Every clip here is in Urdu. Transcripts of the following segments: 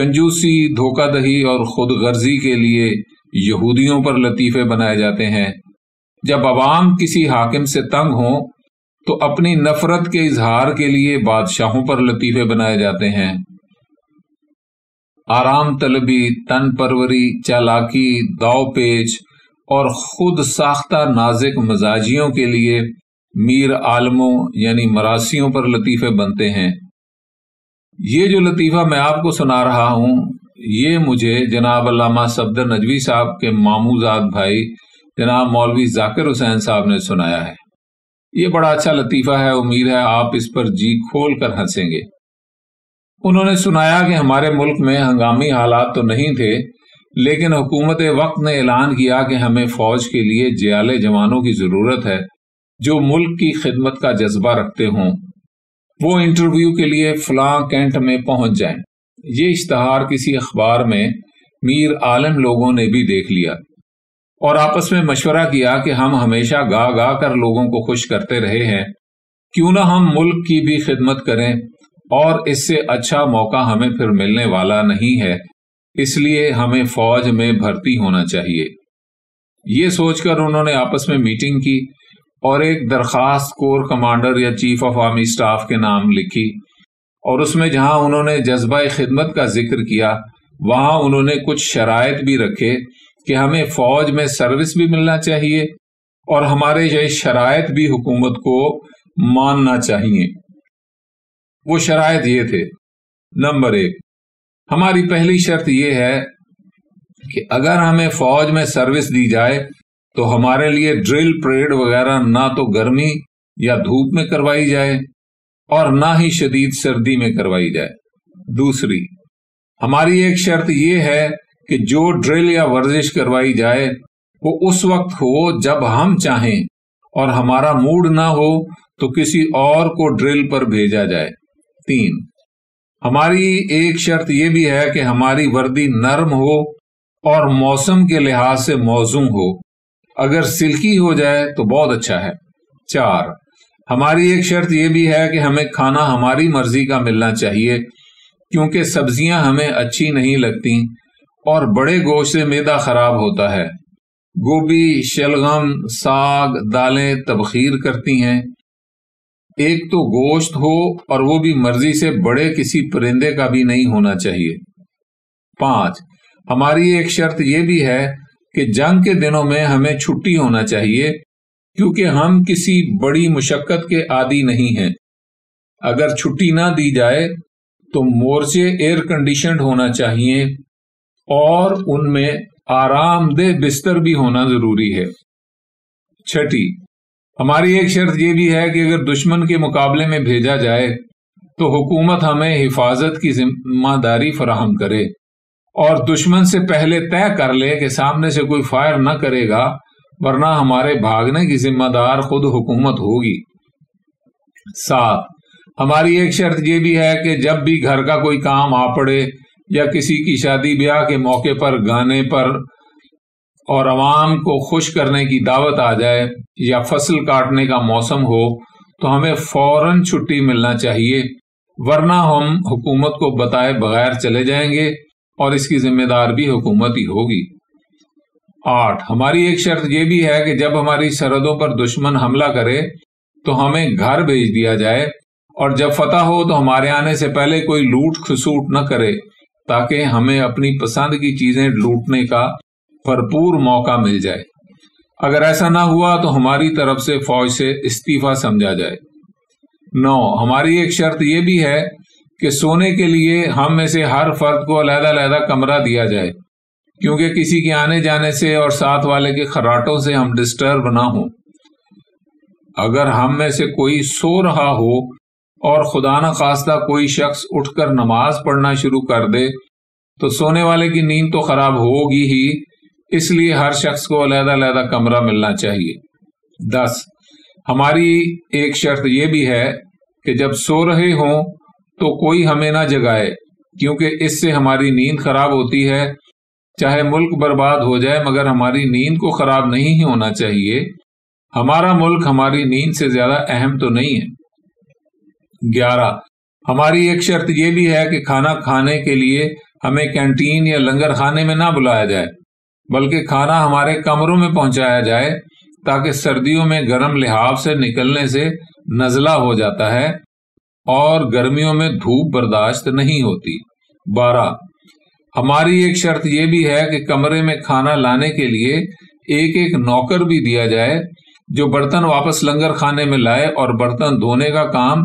کنجوسی، دھوکہ دہی اور خود غرضی کے لیے یہودیوں پر لطیفے بنائے جاتے ہیں۔ جب عوام کسی حاکم سے تنگ ہوں تو اپنی نفرت کے اظہار کے لیے بادشاہوں پر لطیفے بنائے جاتے ہیں۔ آرام طلبی، تن پروری، چالاکی، داؤ پیچ اور خود ساختہ نازک مزاجیوں کے لیے میر عالموں یعنی مراسیوں پر لطیفے بنتے ہیں۔ یہ جو لطیفہ میں آپ کو سنا رہا ہوں یہ مجھے جناب علامہ صفدر نجوی صاحب کے ماموزاد بھائی جناب مولوی ذاکر حسین صاحب نے سنایا ہے۔ یہ بڑا اچھا لطیفہ ہے، امید ہے آپ اس پر جی کھول کر ہنسیں گے۔ انہوں نے سنایا کہ ہمارے ملک میں ہنگامی حالات تو نہیں تھے، لیکن حکومت وقت نے اعلان کیا کہ ہمیں فوج کے لیے جیالے جوانوں کی ضرورت ہے جو ملک کی خدمت کا جذبہ رکھتے ہوں۔ وہ انٹرویو کے لیے فلاں کینٹ میں پہنچ جائیں۔ یہ اشتہار کسی اخبار میں میر عالم لوگوں نے بھی دیکھ لیا اور آپس میں مشورہ کیا کہ ہم ہمیشہ گا گا کر لوگوں کو خوش کرتے رہے ہیں، کیوں نہ ہم ملک کی بھی خدمت کریں، اور اس سے اچھا موقع ہمیں پھر ملنے والا نہیں ہے، اس لیے ہمیں فوج میں بھرتی ہونا چاہیے۔ یہ سوچ کر انہوں نے آپس میں میٹنگ کی اور ایک درخواست کور کمانڈر یا چیف آف آرمی اسٹاف کے نام لکھی، اور اس میں جہاں انہوں نے جذبہ خدمت کا ذکر کیا وہاں انہوں نے کچھ شرائط بھی رکھے کہ ہمیں فوج میں سروس بھی ملنا چاہیے اور ہمارے یہ شرائط بھی حکومت کو ماننا چاہیے۔ وہ شرائط یہ تھے: نمبر 1، ہماری پہلی شرط یہ ہے کہ اگر ہمیں فوج میں سروس دی جائے تو ہمارے لیے ڈرل پریڈ وغیرہ نہ تو گرمی یا دھوپ میں کروائی جائے اور نہ ہی شدید سردی میں کروائی جائے۔ دوسری، ہماری ایک شرط یہ ہے کہ جو ڈرل یا ورزش کروائی جائے وہ اس وقت ہو جب ہم چاہیں، اور ہمارا موڈ نہ ہو تو کسی اور کو ڈرل پر بھیجا جائے۔ 3، ہماری ایک شرط یہ بھی ہے کہ ہماری وردی نرم ہو اور موسم کے لحاظ سے موزوں ہو، اگر سلکی ہو جائے تو بہت اچھا ہے۔ 4، ہماری ایک شرط یہ بھی ہے کہ ہمیں کھانا ہماری مرضی کا ملنا چاہیے، کیونکہ سبزیاں ہمیں اچھی نہیں لگتی اور بڑے گوشت سے معدہ خراب ہوتا ہے۔ گوبھی، شلغم، ساگ، دالیں تبخیر کرتی ہیں۔ ایک تو گوشت ہو اور وہ بھی مرضی سے بڑے کسی پرندے کا بھی نہیں ہونا چاہیے۔ 5، ہماری ایک شرط یہ بھی ہے کہ جنگ کے دنوں میں ہمیں چھٹی ہونا چاہیے، کیونکہ ہم کسی بڑی مشقت کے عادی نہیں ہیں۔ اگر چھٹی نہ دی جائے تو مورچے ایئر کنڈیشنڈ ہونا چاہیے اور ان میں آرام دہ بستر بھی ہونا ضروری ہے۔ 6، ہماری ایک شرط یہ بھی ہے کہ اگر دشمن کے مقابلے میں بھیجا جائے تو حکومت ہمیں حفاظت کی ذمہ داری فراہم کرے اور دشمن سے پہلے طے کر لے کہ سامنے سے کوئی فائر نہ کرے گا، ورنہ ہمارے بھاگنے کی ذمہ دار خود حکومت ہوگی۔ 7، ہماری ایک شرط یہ بھی ہے کہ جب بھی گھر کا کوئی کام آ پڑے یا کسی کی شادی بیاہ کے موقع پر گانے پر اور عوام کو خوش کرنے کی دعوت آ جائے یا فصل کاٹنے کا موسم ہو تو ہمیں فوراً چھٹی ملنا چاہیے، ورنہ ہم حکومت کو بتائے بغیر چلے جائیں گے اور اس کی ذمہ دار بھی حکومت ہی ہوگی۔ 8، ہماری ایک شرط یہ بھی ہے کہ جب ہماری سرحدوں پر دشمن حملہ کرے تو ہمیں گھر بھیج دیا جائے، اور جب فتح ہو تو ہمارے آنے سے پہلے کوئی لوٹ کھسوٹ نہ کرے، تاکہ ہمیں اپنی پسند کی چیزیں لوٹنے کا بھرپور موقع مل جائے۔ اگر ایسا نہ ہوا تو ہماری طرف سے فوج سے استعفیٰ سمجھا جائے۔ 9، ہماری ایک شرط یہ بھی ہے کہ سونے کے لیے ہم میں سے ہر فرد کو علیحدہ علیحدہ کمرہ دیا جائے، کیونکہ کسی کے آنے جانے سے اور ساتھ والے کے خراٹوں سے ہم ڈسٹرب نہ ہوں۔ اگر ہم میں سے کوئی سو رہا ہو اور خدا نہ خواستہ کوئی شخص اٹھ کر نماز پڑھنا شروع کر دے تو سونے والے کی نیند تو خراب ہوگی ہی، اس لیے ہر شخص کو علیحدہ علیحدہ کمرہ ملنا چاہیے۔ 10، ہماری ایک شرط یہ بھی ہے کہ جب سو رہے ہوں تو کوئی ہمیں نہ جگائے، کیونکہ اس سے ہماری نیند خراب ہوتی ہے۔ چاہے ملک برباد ہو جائے مگر ہماری نیند کو خراب نہیں ہی ہونا چاہیے۔ ہمارا ملک ہماری نیند سے زیادہ اہم تو نہیں ہے۔ 11، ہماری ایک شرط یہ بھی ہے کہ کھانا کھانے کے لیے ہمیں کینٹین یا لنگر خانے میں نہ بلایا جائے، بلکہ کھانا ہمارے کمروں میں پہنچایا جائے، تاکہ سردیوں میں گرم لحاف سے نکلنے سے نزلہ ہو جاتا ہے اور گرمیوں میں دھوپ برداشت نہیں ہوتی۔ 12، ہماری ایک شرط یہ بھی ہے کہ کمرے میں کھانا لانے کے لیے ایک ایک نوکر بھی دیا جائے، جو برتن واپس لنگر خانے میں لائے اور برتن دھونے کا کام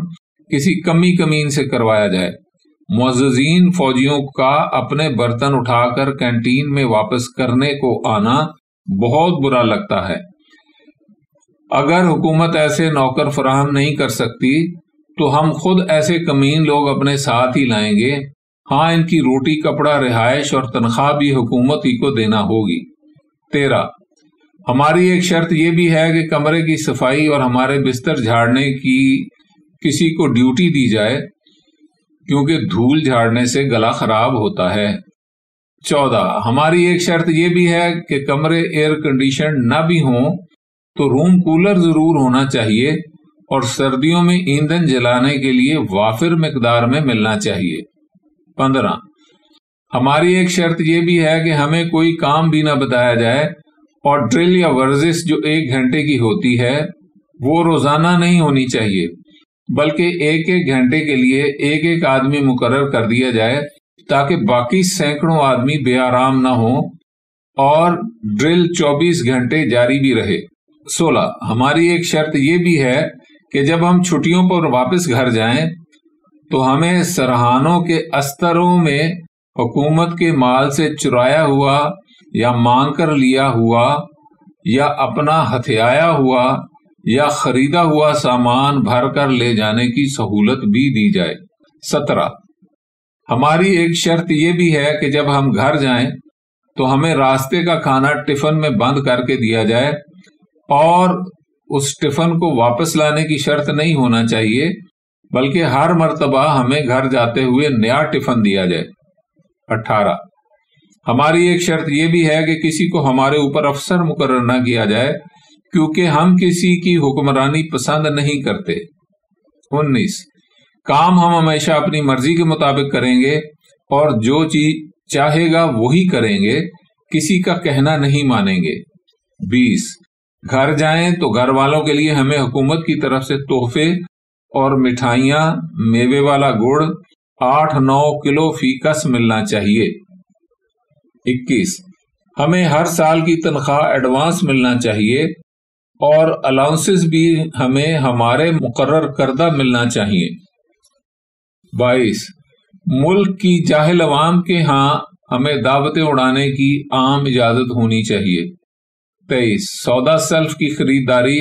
کسی کمی کمین سے کروایا جائے۔ معززین فوجیوں کا اپنے برتن اٹھا کر کینٹین میں واپس کرنے کو آنا بہت برا لگتا ہے۔ اگر حکومت ایسے نوکر فراہم نہیں کر سکتی تو ہم خود ایسے کمین لوگ اپنے ساتھ ہی لائیں گے۔ ہاں، ان کی روٹی، کپڑا، رہائش اور تنخواہ بھی حکومت ہی کو دینا ہوگی۔ 13، ہماری ایک شرط یہ بھی ہے کہ کمرے کی صفائی اور ہمارے بستر جھاڑنے کی کسی کو ڈیوٹی دی جائے، کیونکہ دھول جھاڑنے سے گلا خراب ہوتا ہے۔ 14، ہماری ایک شرط یہ بھی ہے کہ کمرے ایئر کنڈیشن نہ بھی ہوں تو روم کولر ضرور ہونا چاہیے اور سردیوں میں ایندھن جلانے کے لیے وافر مقدار میں ملنا چاہیے۔ 15، ہماری ایک شرط یہ بھی ہے کہ ہمیں کوئی کام بھی نہ بتایا جائے اور ڈرل یا ورزش جو 1 گھنٹے کی ہوتی ہے وہ روزانہ نہیں ہونی چاہیے، بلکہ 1 گھنٹے کے لیے ایک آدمی مقرر کر دیا جائے تاکہ باقی سینکڑوں آدمی بے آرام نہ ہوں اور ڈرل 24 گھنٹے جاری بھی رہے۔ 16، ہماری ایک شرط یہ بھی ہے کہ جب ہم چھٹیوں پر واپس گھر جائیں تو ہمیں سرحانوں کے استروں میں حکومت کے مال سے چرایا ہوا یا مانگ کر لیا ہوا یا اپنا ہتھیایا ہوا یا خریدا ہوا سامان بھر کر لے جانے کی سہولت بھی دی جائے۔ 17، ہماری ایک شرط یہ بھی ہے کہ جب ہم گھر جائیں تو ہمیں راستے کا کھانا ٹفن میں بند کر کے دیا جائے اور اس ٹفن کو واپس لانے کی شرط نہیں ہونا چاہیے، بلکہ ہر مرتبہ ہمیں گھر جاتے ہوئے نیا ٹفن دیا جائے۔ 18، ہماری ایک شرط یہ بھی ہے کہ کسی کو ہمارے اوپر افسر مقرر نہ کیا جائے، کیونکہ ہم کسی کی حکمرانی پسند نہیں کرتے۔ 19، کام ہم ہمیشہ اپنی مرضی کے مطابق کریں گے اور جو چیز چاہے گا وہی کریں گے، کسی کا کہنا نہیں مانیں گے۔ 20، گھر جائیں تو گھر والوں کے لیے ہمیں حکومت کی طرف سے تحفے اور مٹھائیاں، میوے والا گڑ 8-9 کلو فی کس ملنا چاہیے۔ 21، ہمیں ہر سال کی تنخواہ ایڈوانس ملنا چاہیے اور الاؤنسز بھی ہمیں ہمارے مقرر کردہ ملنا چاہیے۔ 22، ملک کی جاہل عوام کے ہاں ہمیں دعوتیں اڑانے کی عام اجازت ہونی چاہیے۔ 23، سودا سلف کی خریداری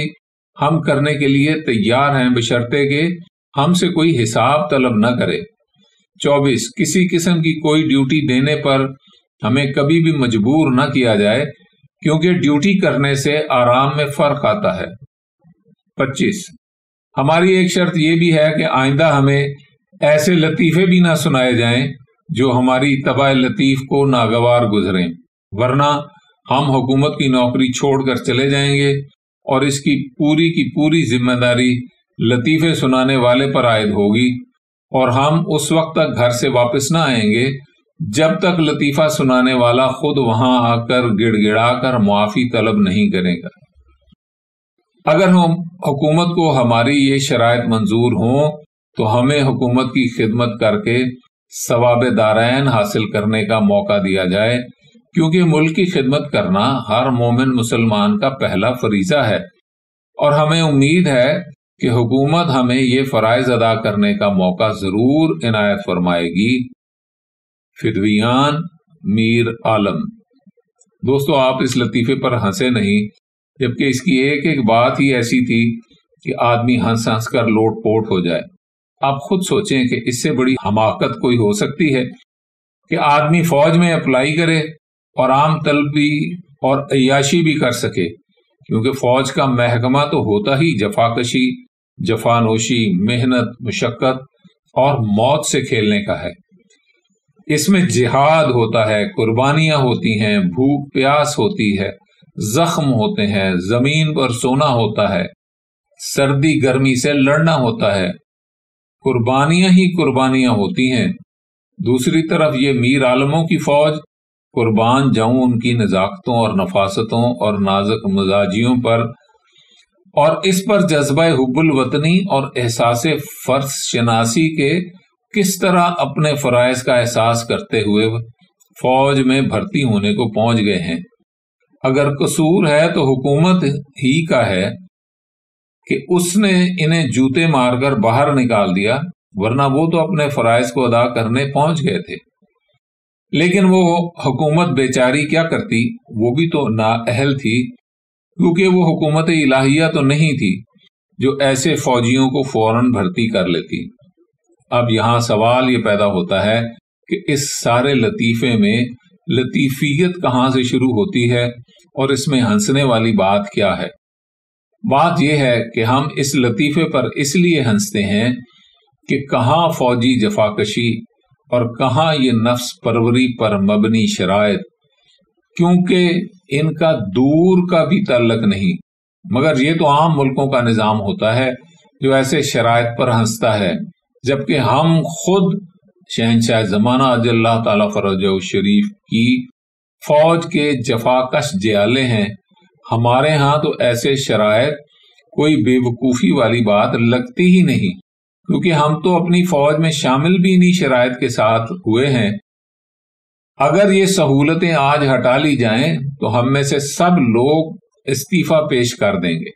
ہم کرنے کے لیے تیار ہیں، بشرطے کہ ہم سے کوئی حساب طلب نہ کرے۔ 24، کسی قسم کی کوئی ڈیوٹی دینے پر ہمیں کبھی بھی مجبور نہ کیا جائے، کیونکہ ڈیوٹی کرنے سے آرام میں فرق آتا ہے۔ 25، ہماری ایک شرط یہ بھی ہے کہ آئندہ ہمیں ایسے لطیفے بھی نہ سنائے جائیں جو ہماری طبع لطیف کو ناگوار گزریں، ورنہ ہم حکومت کی نوکری چھوڑ کر چلے جائیں گے اور اس کی پوری ذمہ داری لطیفے سنانے والے پر عائد ہوگی، اور ہم اس وقت تک گھر سے واپس نہ آئیں گے جب تک لطیفہ سنانے والا خود وہاں آ کر گڑ گڑا کر معافی طلب نہیں کرے گا۔ اگر ہم حکومت کو ہماری یہ شرائط منظور ہوں تو ہمیں حکومت کی خدمت کر کے ثواب دارین حاصل کرنے کا موقع دیا جائے، کیونکہ ملک کی خدمت کرنا ہر مومن مسلمان کا پہلا فریضہ ہے، اور ہمیں امید ہے کہ حکومت ہمیں یہ فرائض ادا کرنے کا موقع ضرور عنایت فرمائے گی۔ فدویان میر عالم۔ دوستو، آپ اس لطیفے پر ہنسے نہیں، جبکہ اس کی ایک ایک بات ہی ایسی تھی کہ آدمی ہنس ہنس کر لوٹ پوٹ ہو جائے۔ آپ خود سوچیں کہ اس سے بڑی حماقت کوئی ہو سکتی ہے کہ آدمی فوج میں اپلائی کرے اور عام طلبی اور عیاشی بھی کر سکے، کیونکہ فوج کا محکمہ تو ہوتا ہی جفاکشی، جفانوشی، محنت، مشقت اور موت سے کھیلنے کا ہے۔ اس میں جہاد ہوتا ہے، قربانیاں ہوتی ہیں، بھوک پیاس ہوتی ہے، زخم ہوتے ہیں، زمین پر سونا ہوتا ہے، سردی گرمی سے لڑنا ہوتا ہے، قربانیاں ہی قربانیاں ہوتی ہیں۔ دوسری طرف یہ میر عالموں کی فوج قربان جاؤں ان کی نزاکتوں اور نفاستوں اور نازک مزاجیوں پر، اور اس پر جذبہ حب الوطنی اور احساس فرض شناسی کے کس طرح اپنے فرائض کا احساس کرتے ہوئے فوج میں بھرتی ہونے کو پہنچ گئے ہیں۔ اگر قصور ہے تو حکومت ہی کا ہے کہ اس نے انہیں جوتے مار کر باہر نکال دیا، ورنہ وہ تو اپنے فرائض کو ادا کرنے پہنچ گئے تھے۔ لیکن وہ حکومت بیچاری کیا کرتی، وہ بھی تو نااہل تھی، کیونکہ وہ حکومت الہیہ تو نہیں تھی جو ایسے فوجیوں کو فوراً بھرتی کر لیتی۔ اب یہاں سوال یہ پیدا ہوتا ہے کہ اس سارے لطیفے میں لطیفیت کہاں سے شروع ہوتی ہے اور اس میں ہنسنے والی بات کیا ہے؟ بات یہ ہے کہ ہم اس لطیفے پر اس لیے ہنستے ہیں کہ کہاں فوجی جفاکشی اور کہاں یہ نفس پروری پر مبنی شرائط، کیونکہ ان کا دور کا بھی تعلق نہیں، مگر یہ تو عام ملکوں کا نظام ہوتا ہے جو ایسے شرائط پر ہنستا ہے، جبکہ ہم خود شہنشاہ زمانہ عجل اللہ تعالیٰ فرجہ الشریف کی فوج کے جفاکش جیالے ہیں۔ ہمارے ہاں تو ایسے شرائط کوئی بے وقوفی والی بات لگتی ہی نہیں، کیونکہ ہم تو اپنی فوج میں شامل بھی انہی شرائط کے ساتھ ہوئے ہیں۔ اگر یہ سہولتیں آج ہٹا لی جائیں تو ہم میں سے سب لوگ استعفیٰ پیش کر دیں گے،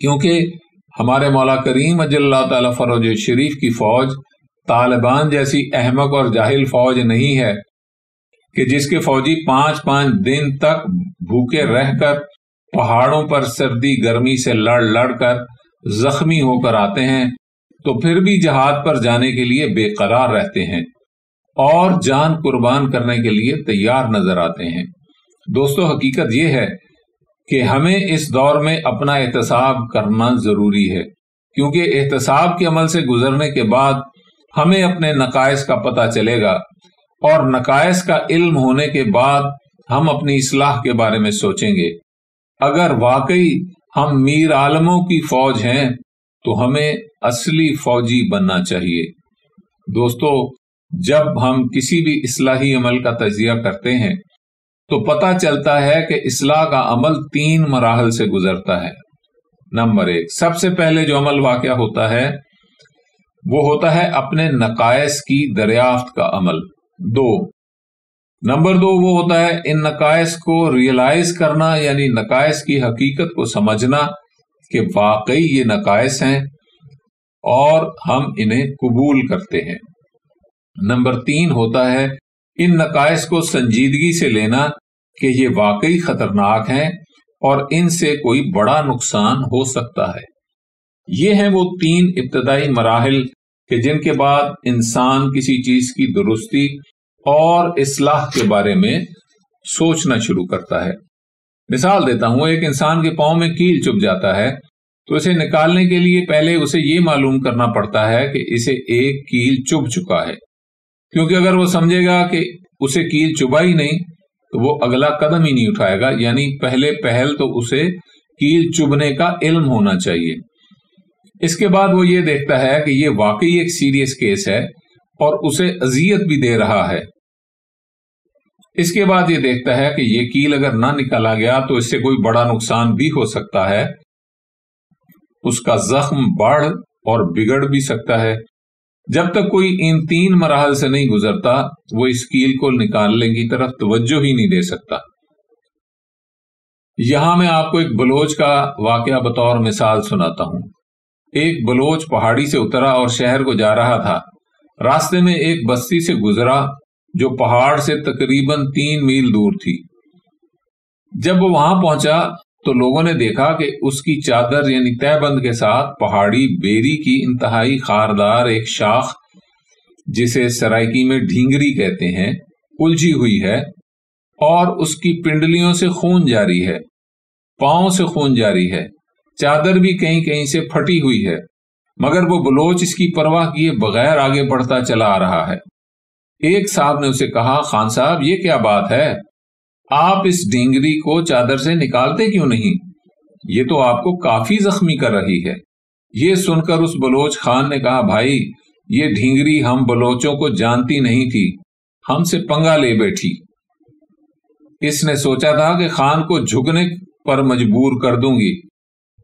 کیونکہ ہمارے مولا کریم اجل اللہ تعالیٰ فرج الشریف کی فوج طالبان جیسی احمق اور جاہل فوج نہیں ہے کہ جس کے فوجی 5 دن تک بھوکے رہ کر پہاڑوں پر سردی گرمی سے لڑ کر زخمی ہو کر آتے ہیں تو پھر بھی جہاد پر جانے کے لیے بے قرار رہتے ہیں اور جان قربان کرنے کے لیے تیار نظر آتے ہیں۔ دوستو، حقیقت یہ ہے کہ ہمیں اس دور میں اپنا احتساب کرنا ضروری ہے، کیونکہ احتساب کے عمل سے گزرنے کے بعد ہمیں اپنے نقائص کا پتہ چلے گا، اور نقائص کا علم ہونے کے بعد ہم اپنی اصلاح کے بارے میں سوچیں گے۔ اگر واقعی ہم میر عالموں کی فوج ہیں تو ہمیں اصلی فوجی بننا چاہیے۔ دوستو، جب ہم کسی بھی اصلاحی عمل کا تجزیہ کرتے ہیں تو پتہ چلتا ہے کہ اصلاح کا عمل 3 مراحل سے گزرتا ہے۔ نمبر 1، سب سے پہلے جو عمل واقع ہوتا ہے وہ ہوتا ہے اپنے نقائص کی دریافت کا عمل۔ نمبر 2 وہ ہوتا ہے ان نقائص کو ریئلائز کرنا، یعنی نقائص کی حقیقت کو سمجھنا کہ واقعی یہ نقائص ہیں اور ہم انہیں قبول کرتے ہیں۔ نمبر 3 ہوتا ہے ان نقائص کو سنجیدگی سے لینا کہ یہ واقعی خطرناک ہیں اور ان سے کوئی بڑا نقصان ہو سکتا ہے۔ یہ ہیں وہ 3 ابتدائی مراحل کہ جن کے بعد انسان کسی چیز کی درستی اور اصلاح کے بارے میں سوچنا شروع کرتا ہے۔ مثال دیتا ہوں، ایک انسان کے پاؤں میں کیل چبھ جاتا ہے تو اسے نکالنے کے لیے پہلے اسے یہ معلوم کرنا پڑتا ہے کہ اسے ایک کیل چبھ چکا ہے، کیونکہ اگر وہ سمجھے گا کہ اسے کیل چبھا ہی نہیں تو وہ اگلا قدم ہی نہیں اٹھائے گا، یعنی پہلے پہل تو اسے کیل چبھنے کا علم ہونا چاہیے۔ اس کے بعد وہ یہ دیکھتا ہے کہ یہ واقعی ایک سیریس کیس ہے اور اسے اذیت بھی دے رہا ہے۔ اس کے بعد یہ دیکھتا ہے کہ یہ کیل اگر نہ نکالا گیا تو اس سے کوئی بڑا نقصان بھی ہو سکتا ہے، اس کا زخم بڑھ اور بگڑ بھی سکتا ہے۔ جب تک کوئی ان 3 مراحل سے نہیں گزرتا وہ اس کیل کو نکالنے کی طرف توجہ ہی نہیں دے سکتا۔ یہاں میں آپ کو ایک بلوچ کا واقعہ بطور مثال سناتا ہوں۔ ایک بلوچ پہاڑی سے اترا اور شہر کو جا رہا تھا۔ راستے میں ایک بستی سے گزرا جو پہاڑ سے تقریباً 3 میل دور تھی۔ جب وہ وہاں پہنچا تو لوگوں نے دیکھا کہ اس کی چادر یعنی تہ بند کے ساتھ پہاڑی بیری کی انتہائی خاردار ایک شاخ، جسے سرائکی میں ڈھینگری کہتے ہیں، الجھی ہوئی ہے اور اس کی پنڈلیوں سے خون جاری ہے، پاؤں سے خون جاری ہے، چادر بھی کہیں کہیں سے پھٹی ہوئی ہے، مگر وہ بلوچ اس کی پرواہ کیے بغیر آگے بڑھتا چلا آ رہا ہے۔ ایک صاحب نے اسے کہا، خان صاحب یہ کیا بات ہے، آپ اس ڈینگری کو چادر سے نکالتے کیوں نہیں؟ یہ تو آپ کو کافی زخمی کر رہی ہے۔ یہ سن کر اس بلوچ خان نے کہا، بھائی یہ ڈھینگری ہم بلوچوں کو جانتی نہیں تھی، ہم سے پنگا لے بیٹھی۔ اس نے سوچا تھا کہ خان کو جھکنے پر مجبور کر دوں گی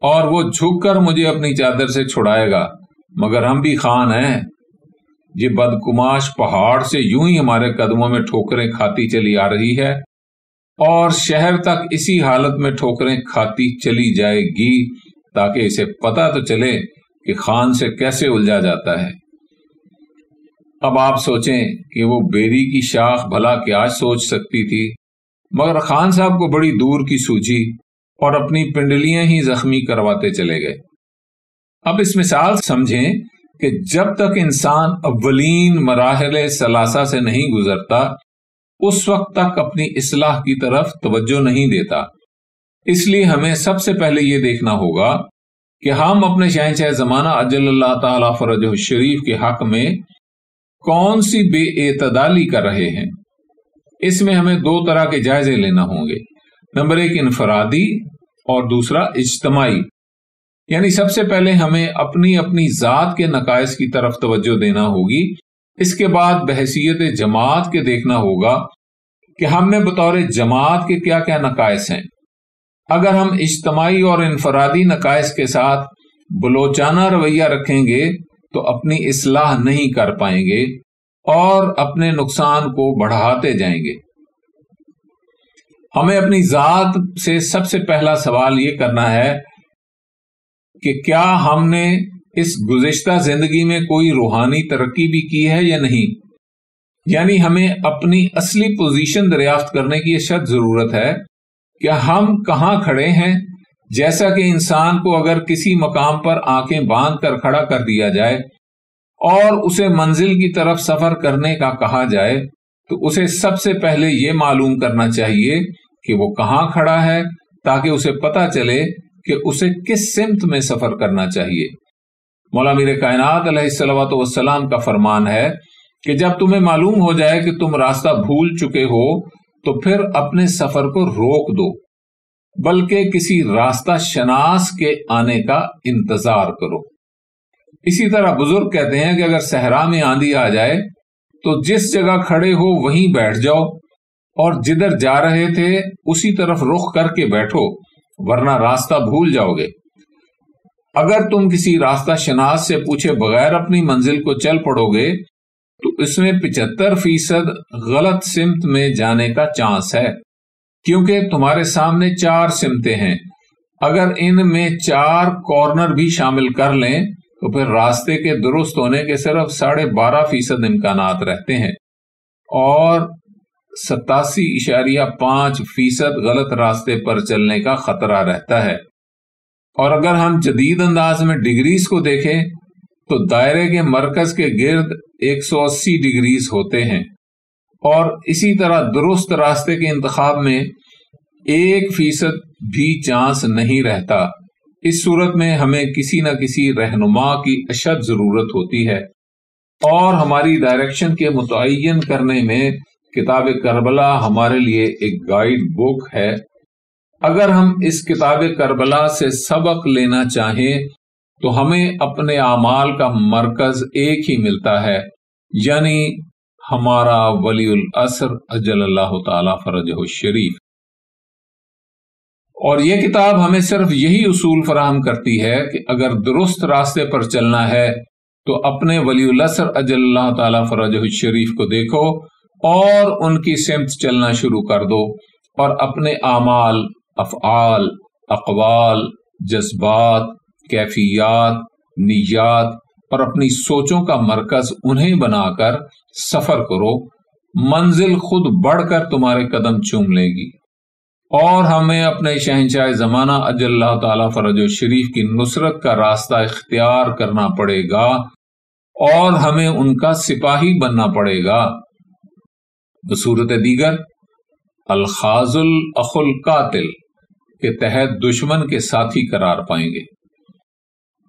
اور وہ جھک کر مجھے اپنی چادر سے چھڑائے گا، مگر ہم بھی خان ہیں۔ یہ بدکماش پہاڑ سے یوں ہی ہمارے قدموں میں ٹھوکریں کھاتی چلی آ رہی ہے اور شہر تک اسی حالت میں ٹھوکریں کھاتی چلی جائے گی تاکہ اسے پتہ تو چلے کہ خان سے کیسے الجھا جاتا ہے۔ اب آپ سوچیں کہ وہ بیری کی شاخ بھلا کیا سوچ سکتی تھی، مگر خان صاحب کو بڑی دور کی سوجھی اور اپنی پنڈلیاں ہی زخمی کرواتے چلے گئے۔ اب اس مثال سمجھیں کہ جب تک انسان اولین مراحل ثلاثہ سے نہیں گزرتا اس وقت تک اپنی اصلاح کی طرف توجہ نہیں دیتا۔ اس لیے ہمیں سب سے پہلے یہ دیکھنا ہوگا کہ ہم اپنے شہنشاہ زمانہ اجل اللہ تعالی فرجہ الشریف کے حق میں کون سی بے اعتدالی کر رہے ہیں۔ اس میں ہمیں دو طرح کے جائزے لینا ہوں گے، نمبر ایک انفرادی اور دوسرا اجتماعی۔ یعنی سب سے پہلے ہمیں اپنی ذات کے نقائص کی طرف توجہ دینا ہوگی، اس کے بعد بحیثیت جماعت کے دیکھنا ہوگا کہ ہم میں بطور جماعت کے کیا کیا نقائص ہیں۔ اگر ہم اجتماعی اور انفرادی نقائص کے ساتھ بلوچانہ رویہ رکھیں گے تو اپنی اصلاح نہیں کر پائیں گے اور اپنے نقصان کو بڑھاتے جائیں گے۔ ہمیں اپنی ذات سے سب سے پہلا سوال یہ کرنا ہے کہ کیا ہم نے اس گزشتہ زندگی میں کوئی روحانی ترقی بھی کی ہے یا نہیں۔ یعنی ہمیں اپنی اصلی پوزیشن دریافت کرنے کی اشد ضرورت ہے کہ ہم کہاں کھڑے ہیں۔ جیسا کہ انسان کو اگر کسی مقام پر آنکھیں باندھ کر کھڑا کر دیا جائے اور اسے منزل کی طرف سفر کرنے کا کہا جائے تو اسے سب سے پہلے یہ معلوم کرنا چاہیے کہ وہ کہاں کھڑا ہے تاکہ اسے پتہ چلے کہ اسے کس سمت میں سفر کرنا چاہیے۔ مولا میر کائنات علیہ الصلوۃ والسلام کا فرمان ہے کہ جب تمہیں معلوم ہو جائے کہ تم راستہ بھول چکے ہو تو پھر اپنے سفر کو روک دو، بلکہ کسی راستہ شناس کے آنے کا انتظار کرو۔ اسی طرح بزرگ کہتے ہیں کہ اگر صحرا میں آندھی آ جائے تو جس جگہ کھڑے ہو وہیں بیٹھ جاؤ اور جدھر جا رہے تھے اسی طرف رخ کر کے بیٹھو، ورنہ راستہ بھول جاؤ گے۔ اگر تم کسی راستہ شناس سے پوچھے بغیر اپنی منزل کو چل پڑو گے تو اس میں 75% غلط سمت میں جانے کا چانس ہے، کیونکہ تمہارے سامنے 4 سمتیں ہیں۔ اگر ان میں 4 کارنر بھی شامل کر لیں تو پھر راستے کے درست ہونے کے صرف 12.5% امکانات رہتے ہیں اور 87.5% غلط راستے پر چلنے کا خطرہ رہتا ہے۔ اور اگر ہم جدید انداز میں ڈگریز کو دیکھیں تو دائرے کے مرکز کے گرد 180 ڈگریز ہوتے ہیں، اور اسی طرح درست راستے کے انتخاب میں 1% بھی چانس نہیں رہتا۔ اس صورت میں ہمیں کسی نہ کسی رہنما کی اشد ضرورت ہوتی ہے، اور ہماری ڈائریکشن کے متعین کرنے میں کتاب کربلا ہمارے لیے ایک گائیڈ بک ہے۔ اگر ہم اس کتاب کربلا سے سبق لینا چاہیں تو ہمیں اپنے اعمال کا مرکز ایک ہی ملتا ہے، یعنی ہمارا ولی العصر اجل اللہ تعالی فرجہ الشریف۔ اور یہ کتاب ہمیں صرف یہی اصول فراہم کرتی ہے کہ اگر درست راستے پر چلنا ہے تو اپنے ولی العصر اجل اللہ تعالی فرجہ الشریف کو دیکھو اور ان کی سمت چلنا شروع کر دو، اور اپنے اعمال، افعال، اقوال، جذبات، کیفیات، نیات اور اپنی سوچوں کا مرکز انہیں بنا کر سفر کرو، منزل خود بڑھ کر تمہارے قدم چوم لے گی۔ اور ہمیں اپنے شہنشاہ زمانہ اجل اللہ تعالی فرجہ الشریف کی نصرت کا راستہ اختیار کرنا پڑے گا اور ہمیں ان کا سپاہی بننا پڑے گا۔ بصورت دیگر الخاذ الاخ القاتل کے تحت دشمن کے ساتھی قرار پائیں گے۔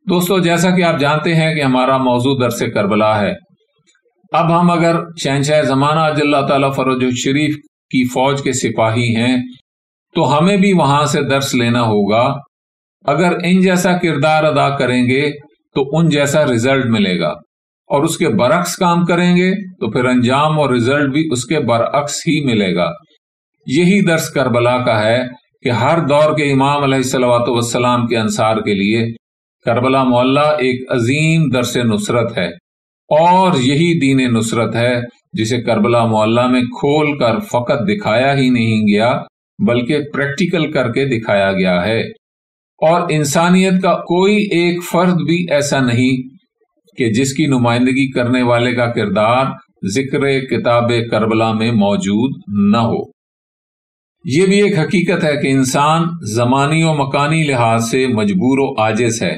دوستو، جیسا کہ آپ جانتے ہیں کہ ہمارا موضوع درس کربلا ہے۔ اب ہم اگر شہنشاہ زمانہ اجل اللہ تعالی فرجہ الشریف کی فوج کے سپاہی ہیں تو ہمیں بھی وہاں سے درس لینا ہوگا۔ اگر ان جیسا کردار ادا کریں گے تو ان جیسا رزلٹ ملے گا، اور اس کے برعکس کام کریں گے تو پھر انجام اور رزلٹ بھی اس کے برعکس ہی ملے گا۔ یہی درس کربلا کا ہے کہ ہر دور کے امام علیہ الصلوۃ والسلام کے انصار کے لیے کربلا معلی ایک عظیم درس نصرت ہے، اور یہی دین نصرت ہے جسے کربلا معلی میں کھول کر فقط دکھایا ہی نہیں گیا بلکہ پریکٹیکل کر کے دکھایا گیا ہے۔ اور انسانیت کا کوئی ایک فرد بھی ایسا نہیں کہ جس کی نمائندگی کرنے والے کا کردار ذکر کتاب کربلا میں موجود نہ ہو۔ یہ بھی ایک حقیقت ہے کہ انسان زمانی و مکانی لحاظ سے مجبور و عاجز ہے،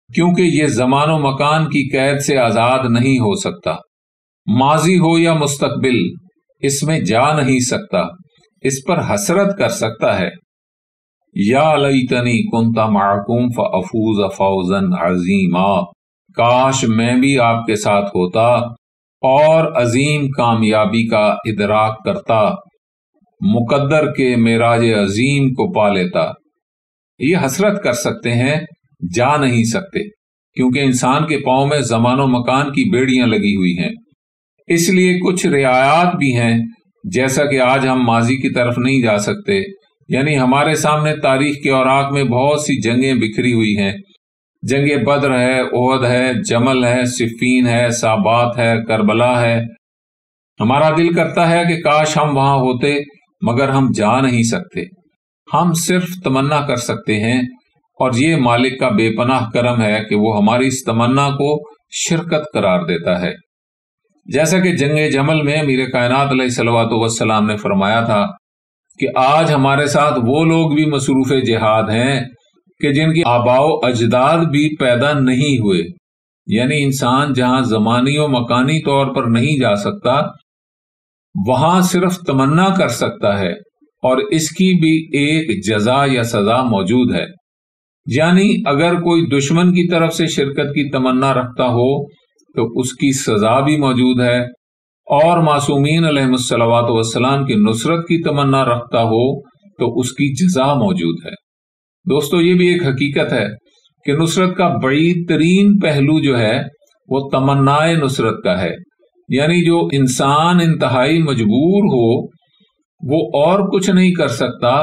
کیونکہ یہ زمان و مکان کی قید سے آزاد نہیں ہو سکتا۔ ماضی ہو یا مستقبل اس میں جا نہیں سکتا، اس پر حسرت کر سکتا ہے۔ یا لیتنی کنت معکم فافوز فوزا عظیما، کاش میں بھی آپ کے ساتھ ہوتا اور عظیم کامیابی کا ادراک کرتا، مقدر کے معراج عظیم کو پا لیتا۔ یہ حسرت کر سکتے ہیں، جا نہیں سکتے، کیونکہ انسان کے پاؤں میں زمان و مکان کی بیڑیاں لگی ہوئی ہیں۔ اس لیے کچھ رعایات بھی ہیں، جیسا کہ آج ہم ماضی کی طرف نہیں جا سکتے، یعنی ہمارے سامنے تاریخ کے اوراق میں بہت سی جنگیں بکھری ہوئی ہیں۔ جنگ بدر ہے، احد ہے، جمل ہے، صفین ہے، صابات ہے، کربلا ہے۔ ہمارا دل کرتا ہے کہ کاش ہم وہاں ہوتے، مگر ہم جا نہیں سکتے۔ ہم صرف تمنا کر سکتے ہیں، اور یہ مالک کا بے پناہ کرم ہے کہ وہ ہماری اس تمنا کو شرکت قرار دیتا ہے۔ جیسا کہ جنگ جمل میں امیر کائنات علیہ الصلوۃ والسلام نے فرمایا تھا کہ آج ہمارے ساتھ وہ لوگ بھی مصروف جہاد ہیں کہ جن کی آباء و اجداد بھی پیدا نہیں ہوئے، یعنی انسان جہاں زمانی و مکانی طور پر نہیں جا سکتا وہاں صرف تمنا کر سکتا ہے، اور اس کی بھی ایک جزا یا سزا موجود ہے۔ یعنی اگر کوئی دشمن کی طرف سے شرکت کی تمنا رکھتا ہو تو اس کی سزا بھی موجود ہے، اور معصومین علیہم الصلوۃ والسلام کی نصرت کی تمنا رکھتا ہو تو اس کی جزا موجود ہے۔ دوستو، یہ بھی ایک حقیقت ہے کہ نصرت کا بعید ترین پہلو جو ہے وہ تمنائے نصرت کا ہے، یعنی جو انسان انتہائی مجبور ہو، وہ اور کچھ نہیں کر سکتا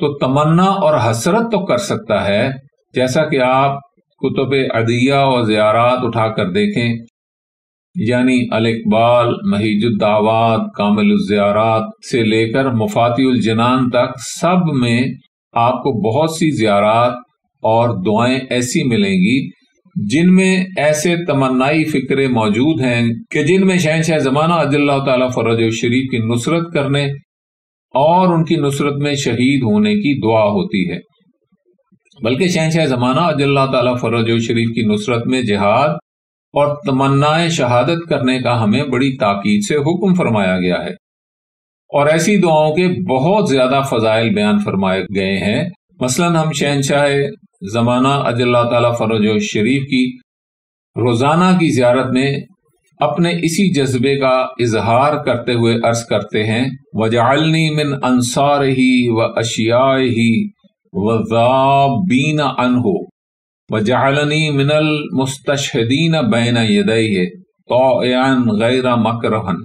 تو تمنا اور حسرت تو کر سکتا ہے، جیسا کہ آپ کتب عدیہ اور زیارات اٹھا کر دیکھیں، یعنی الاقبال، مہیج الدعوات، کامل الزیارات سے لے کر مفاتیح الجنان تک، سب میں آپ کو بہت سی زیارات اور دعائیں ایسی ملیں گی جن میں ایسے تمنائی فکرے موجود ہیں کہ جن میں شہنشاہ زمانہ عجل اللہ تعالیٰ فرجہ شریف کی نصرت کرنے اور ان کی نصرت میں شہید ہونے کی دعا ہوتی ہے۔ بلکہ شہنشاہ زمانہ عجل اللہ تعالیٰ فرجہ شریف کی نصرت میں جہاد اور تمنائے شہادت کرنے کا ہمیں بڑی تاکید سے حکم فرمایا گیا ہے، اور ایسی دعاؤں کے بہت زیادہ فضائل بیان فرمائے گئے ہیں۔ مثلا ہم شہنشاہ زمانہ عجل اللہ تعالیٰ فرجہ شریف کی روزانہ کی زیارت میں اپنے اسی جذبے کا اظہار کرتے ہوئے عرض کرتے ہیں، وَجَعَلْنِي مِنْ أَنصَارِهِ وَأَشْيَائِهِ وَذَابِّينَ عَنْهُ وَجَعَلْنِي مِنَ الْمُسْتَشْهِدِينَ بَيْنَ يَدَيْهِ طَائِعًا غَيْرَ مَكْرَهٍ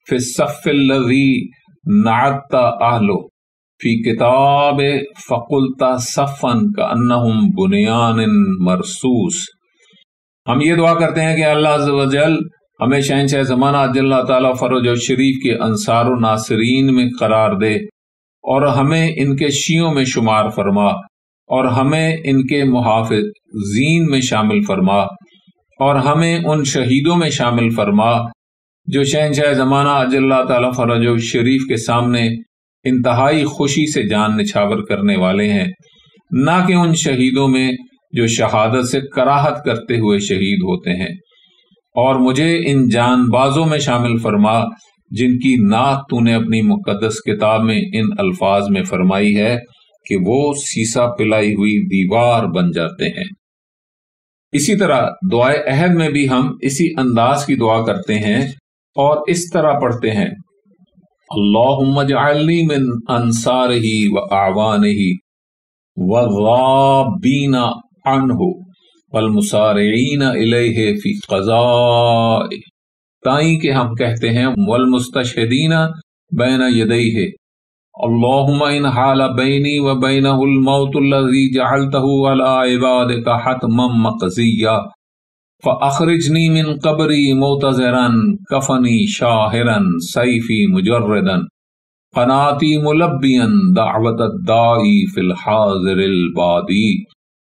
فِي الصَّفِّ الَّذِي نَعَدْتَ أَهْلُهُ فی کتاب فَقُلْتَ صَفًّا كَأَنَّهُمْ بُنْيَانٌ مَرْصُوصٌ۔ ہم یہ دعا کرتے ہیں کہ اللہ عز و جل ہمیں شہنشاہ زمانہ عجل اللہ تعالیٰ فرج و شریف کے انصار و ناصرین میں قرار دے، اور ہمیں ان کے شیعوں میں شمار فرما، اور ہمیں ان کے محافظین میں شامل فرما، اور ہمیں ان شہیدوں میں شامل فرما جو شہنشاہ زمانہ عجل اللہ تعالیٰ فرج و شریف کے سامنے انتہائی خوشی سے جان نچھاور کرنے والے ہیں، نہ کہ ان شہیدوں میں جو شہادت سے کراہت کرتے ہوئے شہید ہوتے ہیں۔ اور مجھے ان جان بازوں میں شامل فرما جن کی نعت تو نے اپنی مقدس کتاب میں ان الفاظ میں فرمائی ہے کہ وہ سیسا پلائی ہوئی دیوار بن جاتے ہیں۔ اسی طرح دعائے عہد میں بھی ہم اسی انداز کی دعا کرتے ہیں اور اس طرح پڑھتے ہیں، اللہم اجعلنی من انصارہ و اعوانہ والغابین عنہ والمسارعین الیہ فی قضائہ، تائیں کہ ہم کہتے ہیں والمستشہدین بین یدیہ اللہم ان حال بینی و بینہ الموت الذی جعلتہ علی عبادک حتما مقضیا فاخرجنی من قبری معتذرا کفنی شاہرا سیفی مجردا قناتی ملبیا دعوت الدائی فی الحاضر البادی۔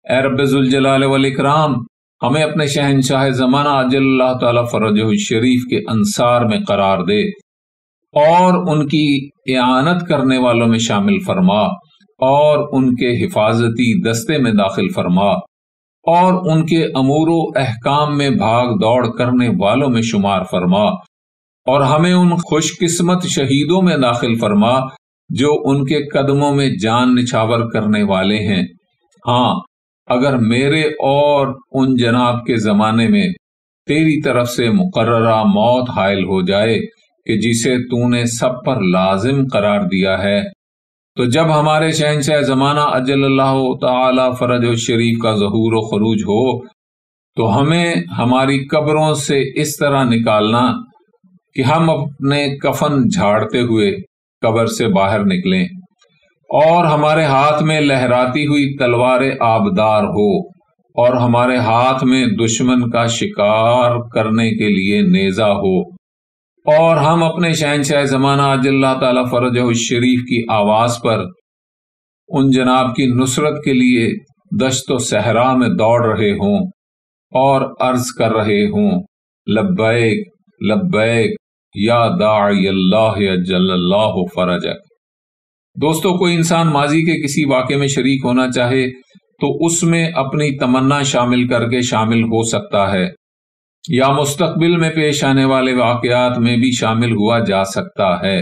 اے رب ذوالجلال والاکرام، ہمیں اپنے شہنشاہ زمانہ عجل اللہ تعالی فرجہ الشریف کے انصار میں قرار دے اور ان کی اعانت کرنے والوں میں شامل فرما اور ان کے حفاظتی دستے میں داخل فرما اور ان کے امور و احکام میں بھاگ دوڑ کرنے والوں میں شمار فرما اور ہمیں ان خوش قسمت شہیدوں میں داخل فرما جو ان کے قدموں میں جان نچھاور کرنے والے ہیں۔ ہاں، اگر میرے اور ان جناب کے زمانے میں تیری طرف سے مقررہ موت حائل ہو جائے کہ جسے تو نے سب پر لازم قرار دیا ہے، تو جب ہمارے شہنشاہ زمانہ اجل اللہ تعالی فرج الشریف کا ظہور و خروج ہو تو ہمیں ہماری قبروں سے اس طرح نکالنا کہ ہم اپنے کفن جھاڑتے ہوئے قبر سے باہر نکلیں اور ہمارے ہاتھ میں لہراتی ہوئی تلوار آبدار ہو اور ہمارے ہاتھ میں دشمن کا شکار کرنے کے لیے نیزہ ہو اور ہم اپنے شہنشاہ زمانہ عجل اللہ تعالی فرجہ الشریف کی آواز پر ان جناب کی نصرت کے لیے دشت و صحرا میں دوڑ رہے ہوں اور عرض کر رہے ہوں لبیک لبیک یا داعی اللہ اجل اللہ فرجک۔ دوستو، کوئی انسان ماضی کے کسی واقعے میں شریک ہونا چاہے تو اس میں اپنی تمنا شامل کر کے شامل ہو سکتا ہے، یا مستقبل میں پیش آنے والے واقعات میں بھی شامل ہوا جا سکتا ہے،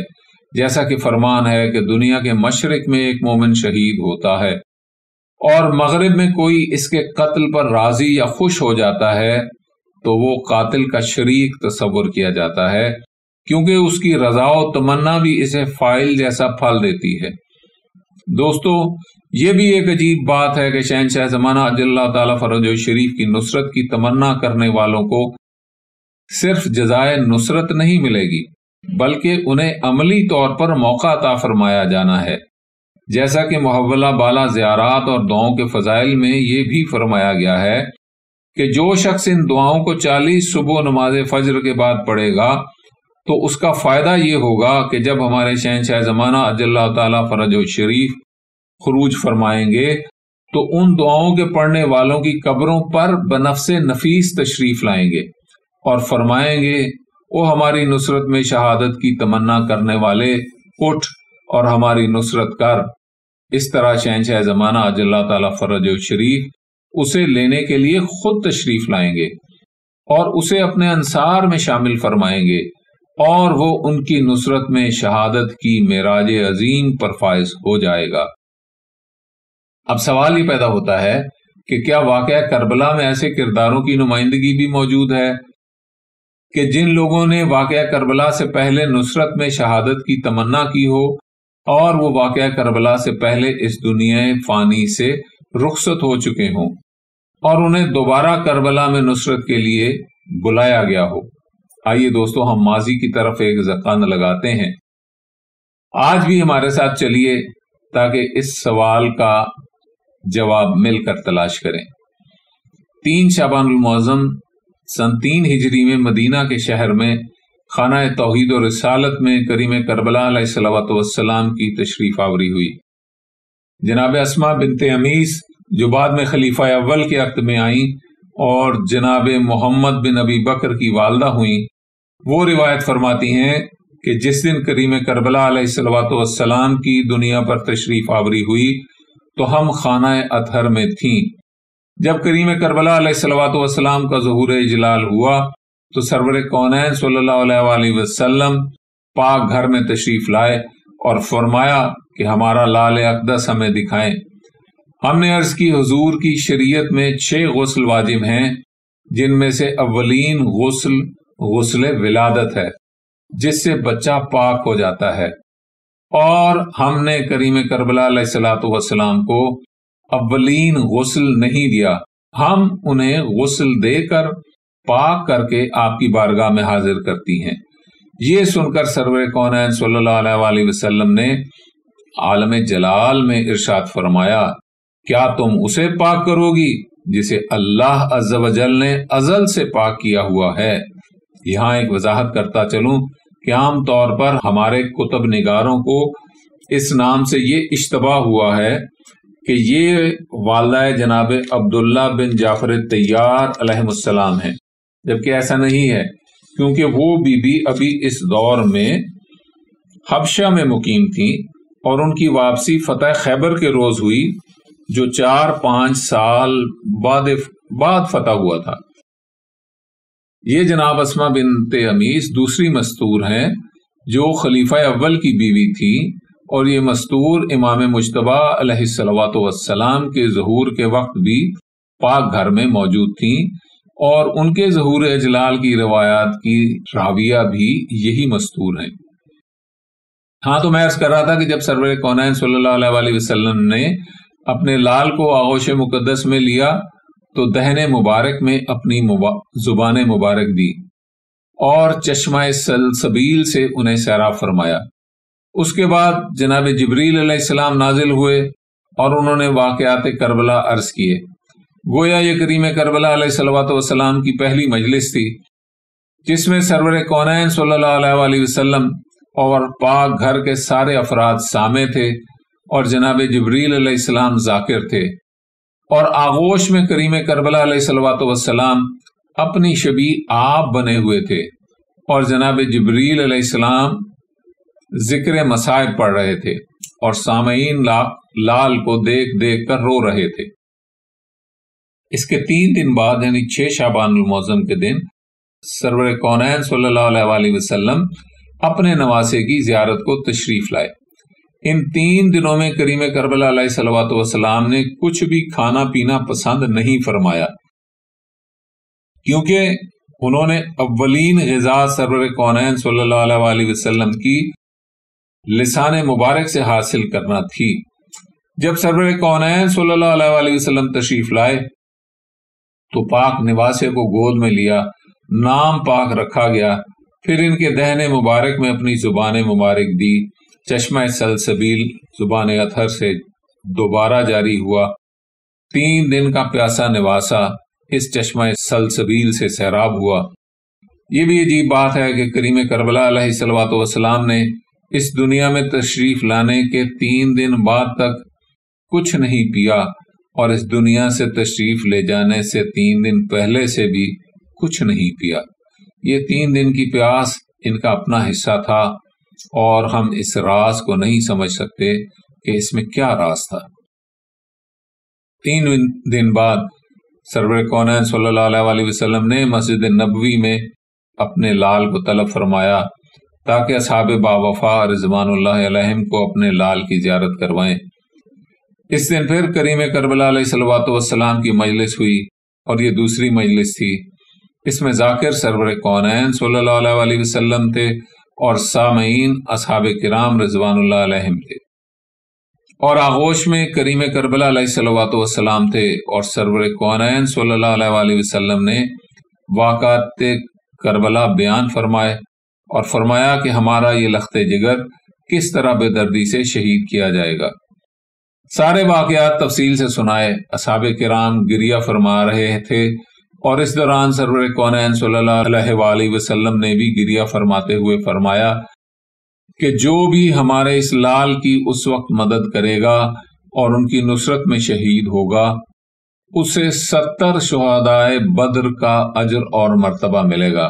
جیسا کہ فرمان ہے کہ دنیا کے مشرق میں ایک مومن شہید ہوتا ہے اور مغرب میں کوئی اس کے قتل پر راضی یا خوش ہو جاتا ہے تو وہ قاتل کا شریک تصور کیا جاتا ہے، کیونکہ اس کی رضا و تمنا بھی اسے فاعل جیسا پھل دیتی ہے۔ دوستو، یہ بھی ایک عجیب بات ہے کہ شہنشاہ زمانہ عجل اللہ تعالی فرج الشریف کی نصرت کی تمنا کرنے والوں کو صرف جزائے نصرت نہیں ملے گی بلکہ انہیں عملی طور پر موقع عطا فرمایا جانا ہے، جیسا کہ محولہ بالا زیارات اور دعاؤں کے فضائل میں یہ بھی فرمایا گیا ہے کہ جو شخص ان دعاؤں کو 40 صبح نماز فجر کے بعد پڑھے گا تو اس کا فائدہ یہ ہوگا کہ جب ہمارے شہنشاہ زمانہ اجل اللہ تعالی فرج الشریف خروج فرمائیں گے تو ان دعاؤں کے پڑھنے والوں کی قبروں پر بنفس نفیس تشریف لائیں گے اور فرمائیں گے او ہماری نصرت میں شہادت کی تمنا کرنے والے، اٹھ اور ہماری نصرت کر۔ اس طرح شہنشاہ زمانہ اجل اللہ تعالی فرج الشریف اسے لینے کے لیے خود تشریف لائیں گے اور اسے اپنے انصار میں شامل فرمائیں گے اور وہ ان کی نصرت میں شہادت کی معراج عظیم پر فائز ہو جائے گا۔ اب سوال یہ پیدا ہوتا ہے کہ کیا واقعہ کربلا میں ایسے کرداروں کی نمائندگی بھی موجود ہے کہ جن لوگوں نے واقعہ کربلا سے پہلے نصرت میں شہادت کی تمنا کی ہو اور وہ واقعہ کربلا سے پہلے اس دنیا فانی سے رخصت ہو چکے ہوں اور انہیں دوبارہ کربلا میں نصرت کے لیے بلایا گیا ہو؟ آئیے دوستو، ہم ماضی کی طرف ایک ذقن لگاتے ہیں۔ آج بھی ہمارے ساتھ چلیے تاکہ اس سوال کا جواب مل کر تلاش کریں۔ 3 شعبان المعظم سن 3 ہجری میں مدینہ کے شہر میں خانہ توحید و رسالت میں کریم کربلا علیہ الصلوۃ والسلام کی تشریف آوری ہوئی۔ جناب اسماء بنت عمیس جو بعد میں خلیفہ اول کے عقد میں آئیں اور جناب محمد بن ابی بکر کی والدہ ہوئیں، وہ روایت فرماتی ہیں کہ جس دن کریم کربلا علیہ الصلوۃ والسلام کی دنیا پر تشریف آوری ہوئی تو ہم خانہ اطہر میں تھیں۔ جب کریم کربلا علیہ الصلوۃ والسلام کا ظہور جلال ہوا تو سرور کونین صلی اللہ علیہ وآلہ وسلم پاک گھر میں تشریف لائے اور فرمایا کہ ہمارا لال اقدس ہمیں دکھائیں۔ ہم نے عرض کی حضور کی شریعت میں 6 غسل واجب ہیں، جن میں سے اولین غسل غسل ولادت ہے جس سے بچہ پاک ہو جاتا ہے، اور ہم نے کریم کربلا علیہ الصلوۃ والسلام کو اولین غسل نہیں دیا، ہم انہیں غسل دے کر پاک کر کے آپ کی بارگاہ میں حاضر کرتی ہیں۔ یہ سن کر سرور کونین صلی اللہ علیہ وآلہ وسلم نے عالم جلال میں ارشاد فرمایا، کیا تم اسے پاک کرو گی جسے اللہ عز و جل نے ازل سے پاک کیا ہوا ہے؟ یہاں ایک وضاحت کرتا چلوں کہ عام طور پر ہمارے کتب نگاروں کو اس نام سے یہ اشتباہ ہوا ہے کہ یہ والدہ جناب عبداللہ بن جعفر الطیار علیہ السلام ہیں، جبکہ ایسا نہیں ہے، کیونکہ وہ بی بی ابھی اس دور میں حبشہ میں مقیم تھیں اور ان کی واپسی فتح خیبر کے روز ہوئی، جو 4-5 سال بعد فتح ہوا تھا۔ یہ جناب اسما بنت امیس دوسری مستور ہیں جو خلیفہ اول کی بیوی تھی، اور یہ مستور امام مجتبی علیہ الصلوۃ والسلام کے ظہور کے وقت بھی پاک گھر میں موجود تھیں، اور ان کے ظہور اجلال کی روایات کی راویہ بھی یہی مستور ہیں۔ ہاں، تو میں عرض کر رہا تھا کہ جب سرور کونین صلی اللہ علیہ وآلہ وسلم نے اپنے لال کو آغوش مقدس میں لیا تو دہن مبارک میں اپنی زبان مبارک دی اور چشمہ سلسبیل سے انہیں سیراب فرمایا۔ اس کے بعد جناب جبریل علیہ السلام نازل ہوئے اور انہوں نے واقعات کربلا عرض کیے۔ گویا یہ کریم کربلا علیہ الصلوۃ والسلام کی پہلی مجلس تھی جس میں سرور کونین صلی اللہ علیہ وآلہ وسلم اور پاک گھر کے سارے افراد سامع تھے اور جناب جبریل علیہ السلام ذاکر تھے، اور آغوش میں کریم کربلا علیہ الصلوۃ والسلام اپنی شبیہ آپ بنے ہوئے تھے، اور جناب جبریل علیہ السلام ذکر مصائب پڑھ رہے تھے، اور سامعین لال کو دیکھ دیکھ کر رو رہے تھے۔ اس کے 3 دن بعد یعنی 6 شعبان المعظم کے دن سرور کونین صلی اللہ علیہ وآلہ وسلم اپنے نواسے کی زیارت کو تشریف لائے۔ ان 3 دنوں میں کریم کربلا علیہ الصلوۃ والسلام نے کچھ بھی کھانا پینا پسند نہیں فرمایا، کیونکہ انہوں نے اولین غذا سرور کونین صلی اللہ علیہ وآلہ وسلم کی لسان مبارک سے حاصل کرنا تھی۔ جب سرور کونین صلی اللہ علیہ وآلہ وسلم تشریف لائے تو پاک نواسے کو گود میں لیا، نام پاک رکھا گیا، پھر ان کے دہن مبارک میں اپنی زبان مبارک دی، چشمہ سلسبیل زبان اطہر سے دوبارہ جاری ہوا۔ 3 دن کا پیاسا نواسا اس چشمہ سلسبیل سے سیراب ہوا۔ یہ بھی عجیب بات ہے کہ کریم کربلا علیہ الصلوۃ والسلام نے اس دنیا میں تشریف لانے کے 3 دن بعد تک کچھ نہیں پیا، اور اس دنیا سے تشریف لے جانے سے 3 دن پہلے سے بھی کچھ نہیں پیا۔ یہ 3 دن کی پیاس ان کا اپنا حصہ تھا، اور ہم اس راز کو نہیں سمجھ سکتے کہ اس میں کیا راز تھا۔ 3 دن بعد سرور کونین صلی اللہ علیہ وآلہ وسلم نے مسجد نبوی میں اپنے لال کو طلب فرمایا تاکہ اصحاب باوفا رضوان اللہ علیہم کو اپنے لال کی زیارت کروائیں۔ اس دن پھر کریم کربلا علیہ الصلوۃ والسلام کی مجلس ہوئی، اور یہ دوسری مجلس تھی۔ اس میں ذاکر سرور کونین صلی اللہ علیہ وآلہ وسلم تھے، اور سامعین اصحاب کرام رضوان اللہ علیہم تھے، اور آغوش میں کریم کربلا علیہ الصلوۃ والسلام تھے، اور سرور کونین صلی اللہ علیہ وآلہ وسلم نے واقعات کربلا بیان فرمائے اور فرمایا کہ ہمارا یہ لخت جگر کس طرح بے دردی سے شہید کیا جائے گا۔ سارے واقعات تفصیل سے سنائے، اصحاب کرام گریہ فرما رہے تھے، اور اس دوران سرور کونین صلی اللہ علیہ وآلہ وسلم نے بھی گریہ فرماتے ہوئے فرمایا کہ جو بھی ہمارے اس لال کی اس وقت مدد کرے گا اور ان کی نصرت میں شہید ہوگا، اسے 70 شہدائے بدر کا اجر اور مرتبہ ملے گا۔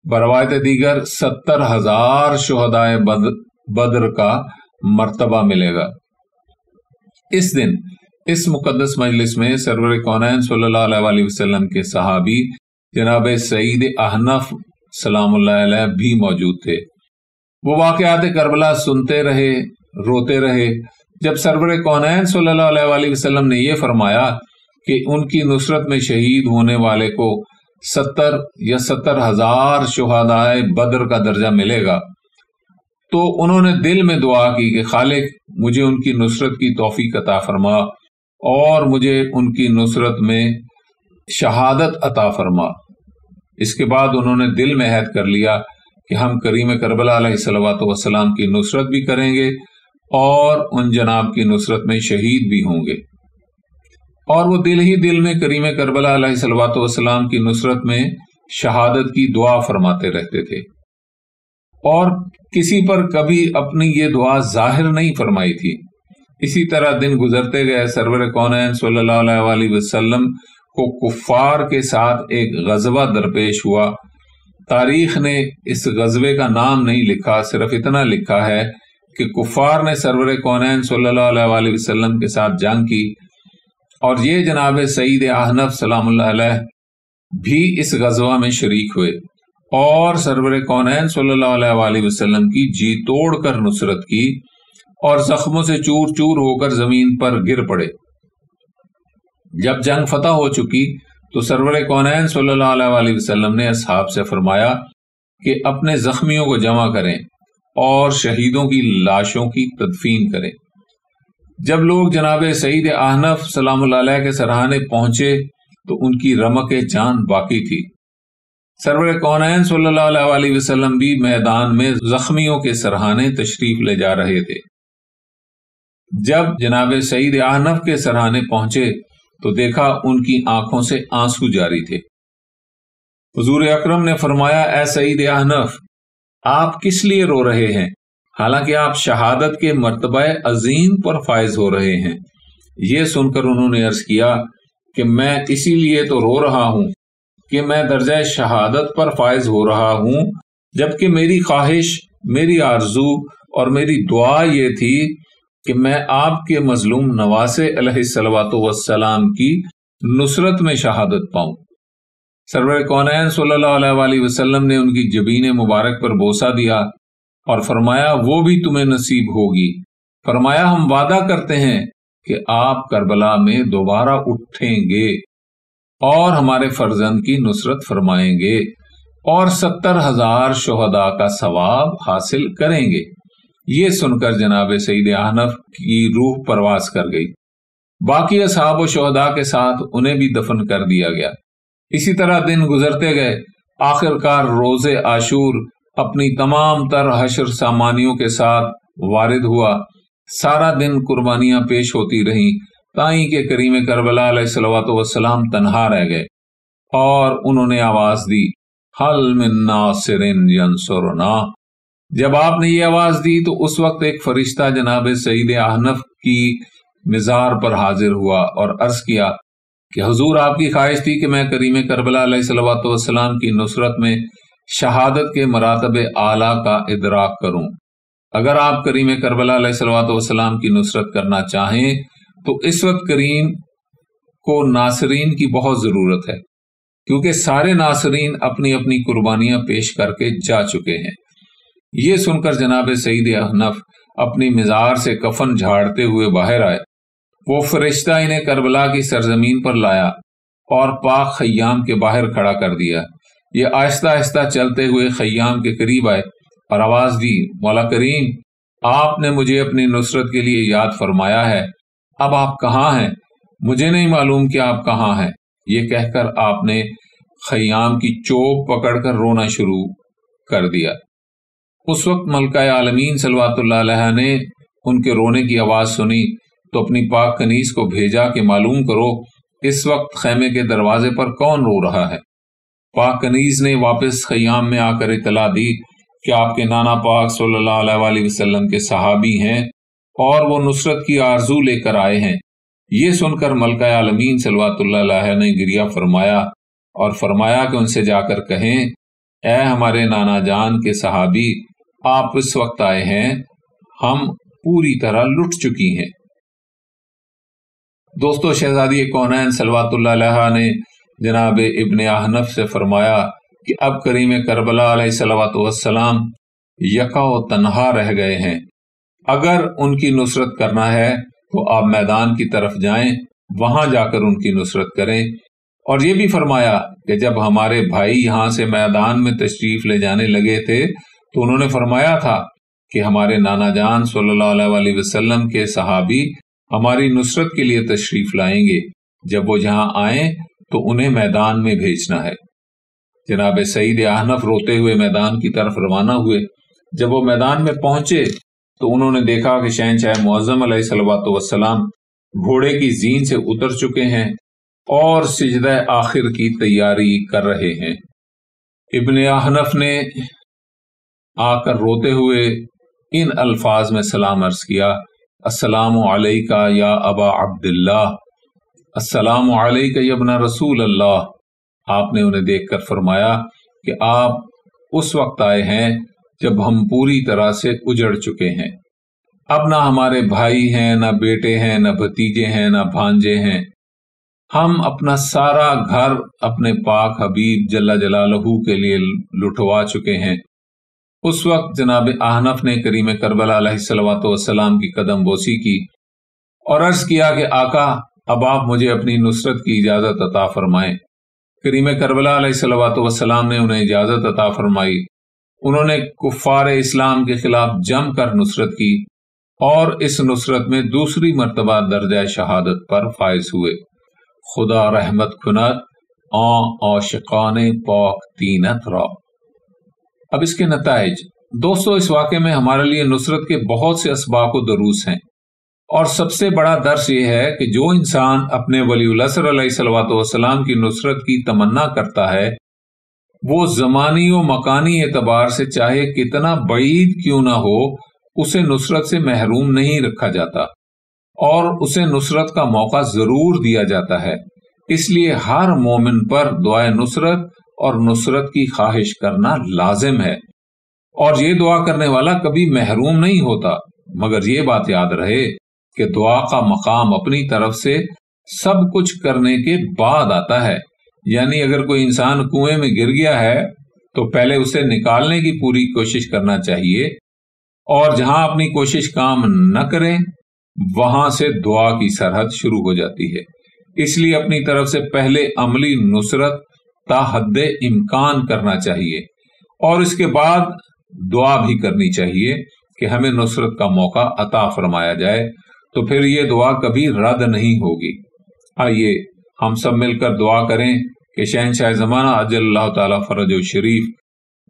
بروایت دیگر 70,000 شہدائے بدر کا مرتبہ ملے گا۔ اس دن اس مقدس مجلس میں سرور کونین صلی اللہ علیہ وآلہ وسلم کے صحابی جناب سعید احنف سلام اللہ علیہ بھی موجود تھے۔ وہ واقعات کربلا سنتے رہے، روتے رہے۔ جب سرور کونین صلی اللہ علیہ وآلہ وسلم نے یہ فرمایا کہ ان کی نصرت میں شہید ہونے والے کو 70 یا 70,000 شہدائے بدر کا درجہ ملے گا، تو انہوں نے دل میں دعا کی کہ خالق مجھے ان کی نصرت کی توفیق عطا فرما، اور مجھے ان کی نصرت میں شہادت عطا فرما۔ اس کے بعد انہوں نے دل میں عہد کر لیا کہ ہم کریم کربلا علیہ الصلوۃ والسلام کی نصرت بھی کریں گے اور ان جناب کی نصرت میں شہید بھی ہوں گے۔ اور وہ دل ہی دل میں کریم کربلا علیہ الصلوۃ والسلام کی نصرت میں شہادت کی دعا فرماتے رہتے تھے، اور کسی پر کبھی اپنی یہ دعا ظاہر نہیں فرمائی تھی۔ اسی طرح دن گزرتے گئے، سرور کونین صلی اللہ علیہ وآلہ وسلم کو کفار کے ساتھ ایک غزوہ درپیش ہوا۔ تاریخ نے اس غزوے کا نام نہیں لکھا، صرف اتنا لکھا ہے کہ کفار نے سرور کونین صلی اللہ علیہ وآلہ وسلم کے ساتھ جنگ کی، اور یہ جناب سعید احنف سلام اللہ علیہ بھی اس غزوہ میں شریک ہوئے اور سرور کونین صلی اللہ علیہ وآلہ وسلم کی جی توڑ کر نصرت کی، اور زخموں سے چور چور ہو کر زمین پر گر پڑے۔ جب جنگ فتح ہو چکی تو سرور کونین صلی اللہ علیہ وآلہ وسلم نے اصحاب سے فرمایا کہ اپنے زخمیوں کو جمع کریں اور شہیدوں کی لاشوں کی تدفین کریں۔ جب لوگ جناب سعید احنف سلام اللہ علیہ کے سرہانے پہنچے تو ان کی رمق جان باقی تھی۔ سرور کونین صلی اللہ علیہ وآلہ وسلم بھی میدان میں زخمیوں کے سرہانے تشریف لے جا رہے تھے۔ جب جناب سعید احنف کے سرہانے پہنچے تو دیکھا ان کی آنکھوں سے آنسو جاری تھے۔ حضور اکرم نے فرمایا، اے سعید احنف، آپ کس لیے رو رہے ہیں؟ حالانکہ آپ شہادت کے مرتبہ عظیم پر فائز ہو رہے ہیں۔ یہ سن کر انہوں نے عرض کیا کہ میں اسی لیے تو رو رہا ہوں کہ میں درجہ شہادت پر فائز ہو رہا ہوں، جبکہ میری خواہش، میری آرزو اور میری دعا یہ تھی کہ میں آپ کے مظلوم نواسے علیہ الصلوۃ والسلام کی نصرت میں شہادت پاؤں۔ سرور کونین صلی اللہ علیہ وآلہ وسلم نے ان کی جبین مبارک پر بوسہ دیا اور فرمایا، وہ بھی تمہیں نصیب ہوگی۔ فرمایا، ہم وعدہ کرتے ہیں کہ آپ کربلا میں دوبارہ اٹھیں گے اور ہمارے فرزند کی نصرت فرمائیں گے اور 70,000 شہداء کا ثواب حاصل کریں گے۔ یہ سن کر جناب سعید احنف کی روح پرواز کر گئی۔ باقی اصحاب و شہداء کے ساتھ انہیں بھی دفن کر دیا گیا۔ اسی طرح دن گزرتے گئے، آخر کار روز عاشور اپنی تمام تر حشر سامانیوں کے ساتھ وارد ہوا۔ سارا دن قربانیاں پیش ہوتی رہیں، تائیں کہ کریم کربلا علیہ الصلوۃ والسلام تنہا رہ گئے، اور انہوں نے آواز دی، حل من ناصر ینصرنا۔ جب آپ نے یہ آواز دی تو اس وقت ایک فرشتہ جناب سعید احنف کی مزار پر حاضر ہوا اور عرض کیا کہ حضور، آپ کی خواہش تھی کہ میں کریم کربلا علیہ الصلوۃ والسلام کی نصرت میں شہادت کے مراتب اعلیٰ کا ادراک کروں۔ اگر آپ کریم کربلا علیہ الصلوۃ والسلام کی نصرت کرنا چاہیں تو اس وقت کریم کو ناصرین کی بہت ضرورت ہے، کیونکہ سارے ناصرین اپنی اپنی قربانیاں پیش کر کے جا چکے ہیں۔ یہ سن کر جناب سعید احنف اپنی مزار سے کفن جھاڑتے ہوئے باہر آئے۔ وہ فرشتہ انہیں کربلا کی سرزمین پر لایا اور پاک خیام کے باہر کھڑا کر دیا۔ یہ آہستہ آہستہ چلتے ہوئے خیام کے قریب آئے اور آواز دی، مولا کریم، آپ نے مجھے اپنی نصرت کے لیے یاد فرمایا ہے، اب آپ کہاں ہیں؟ مجھے نہیں معلوم کہ آپ کہاں ہیں۔ یہ کہہ کر آپ نے خیام کی چوب پکڑ کر رونا شروع کر دیا۔ اس وقت ملکہ عالمین صلوات اللہ علیہ نے ان کے رونے کی آواز سنی تو اپنی پاک کنیز کو بھیجا کہ معلوم کرو اس وقت خیمے کے دروازے پر کون رو رہا ہے۔ پاک کنیز نے واپس خیام میں آ کر اطلاع دی کہ آپ کے نانا پاک صلی اللہ علیہ وآلہ وسلم کے صحابی ہیں اور وہ نصرت کی آرزو لے کر آئے ہیں۔ یہ سن کر ملکہ عالمین صلوات اللہ علیہ نے گریہ فرمایا اور فرمایا کہ ان سے جا کر کہیں، اے ہمارے نانا جان کے صحابی، آپ اس وقت آئے ہیں، ہم پوری طرح لٹ چکی ہیں۔ دوستو، شہزادی کونین صلوات اللہ علیہ نے جناب ابن احنف سے فرمایا کہ اب کریم کربلا علیہ الصلوۃ والسلام یکا و تنہا رہ گئے ہیں، اگر ان کی نصرت کرنا ہے تو آپ میدان کی طرف جائیں، وہاں جا کر ان کی نصرت کریں۔ اور یہ بھی فرمایا کہ جب ہمارے بھائی یہاں سے میدان میں تشریف لے جانے لگے تھے تو انہوں نے فرمایا تھا کہ ہمارے نانا جان صلی اللہ علیہ وآلہ وسلم کے صحابی ہماری نصرت کے لیے تشریف لائیں گے، جب وہ جہاں آئیں تو انہیں میدان میں بھیجنا ہے۔ جناب سعید احنف روتے ہوئے میدان کی طرف روانہ ہوئے۔ جب وہ میدان میں پہنچے تو انہوں نے دیکھا کہ شہنشاہ معظم علیہ الصلوۃ والسلام گھوڑے کی زین سے اتر چکے ہیں اور سجدہ آخر کی تیاری کر رہے ہیں۔ ابن احنف نے آ کر روتے ہوئے ان الفاظ میں سلام عرض کیا: السلام علیکہ یا ابا عبداللہ، السلام علیکہ یا ابن رسول اللہ۔ آپ نے انہیں دیکھ کر فرمایا کہ آپ اس وقت آئے ہیں جب ہم پوری طرح سے اجڑ چکے ہیں، اب نہ ہمارے بھائی ہیں، نہ بیٹے ہیں، نہ بھتیجے ہیں، نہ بھانجے ہیں، ہم اپنا سارا گھر اپنے پاک حبیب جل جلالہ کے لیے لٹوا چکے ہیں۔ اس وقت جناب احنف نے کریم کربلا علیہ الصلوۃ والسلام کی قدم بوسی کی اور عرض کیا کہ آقا، اب آپ مجھے اپنی نصرت کی اجازت عطا فرمائیں۔ کریم کربلا علیہ الصلوۃ والسلام نے انہیں اجازت عطا فرمائی۔ انہوں نے کفار اسلام کے خلاف جم کر نصرت کی اور اس نصرت میں دوسری مرتبہ درجہ شہادت پر فائز ہوئے۔ خدا رحمت کند عاشقان پاک تینت را۔ اب اس کے نتائج دوستو، اس واقعے میں ہمارے لیے نصرت کے بہت سے اسباق و دروس ہیں، اور سب سے بڑا درس یہ ہے کہ جو انسان اپنے ولی العصر علیہ الصلوۃ والسلام کی نصرت کی تمنا کرتا ہے، وہ زمانی و مکانی اعتبار سے چاہے کتنا بعید کیوں نہ ہو، اسے نصرت سے محروم نہیں رکھا جاتا اور اسے نصرت کا موقع ضرور دیا جاتا ہے۔ اس لیے ہر مومن پر دعائے نصرت اور نصرت کی خواہش کرنا لازم ہے، اور یہ دعا کرنے والا کبھی محروم نہیں ہوتا، مگر یہ بات یاد رہے کہ دعا کا مقام اپنی طرف سے سب کچھ کرنے کے بعد آتا ہے۔ یعنی اگر کوئی انسان کنویں میں گر گیا ہے تو پہلے اسے نکالنے کی پوری کوشش کرنا چاہیے، اور جہاں اپنی کوشش کام نہ کرے وہاں سے دعا کی سرحد شروع ہو جاتی ہے۔ اس لیے اپنی طرف سے پہلے عملی نصرت تا حد امکان کرنا چاہیے، اور اس کے بعد دعا بھی کرنی چاہیے کہ ہمیں نصرت کا موقع عطا فرمایا جائے، تو پھر یہ دعا کبھی رد نہیں ہوگی۔ آئیے ہم سب مل کر دعا کریں کہ شہنشاہ زمانہ عجل اللہ تعالی فرج و شریف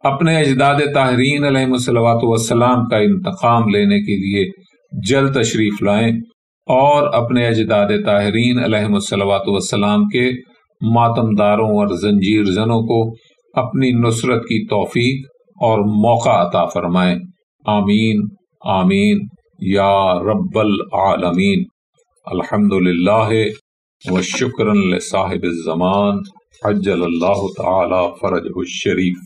اپنے اجداد طاہرین علیہ الصلوۃ والسلام کا انتقام لینے کے لیے جلد تشریف لائیں، اور اپنے اجداد طاہرین علیہ الصلوۃ والسلام کے ماتم داروں اور زنجیر زنوں کو اپنی نصرت کی توفیق اور موقع عطا فرمائیں۔ آمین آمین یا رب العالمین۔ الحمدللہ وشکرا لصاحب الزمان عجل اللہ تعالی فرجہ الشریف۔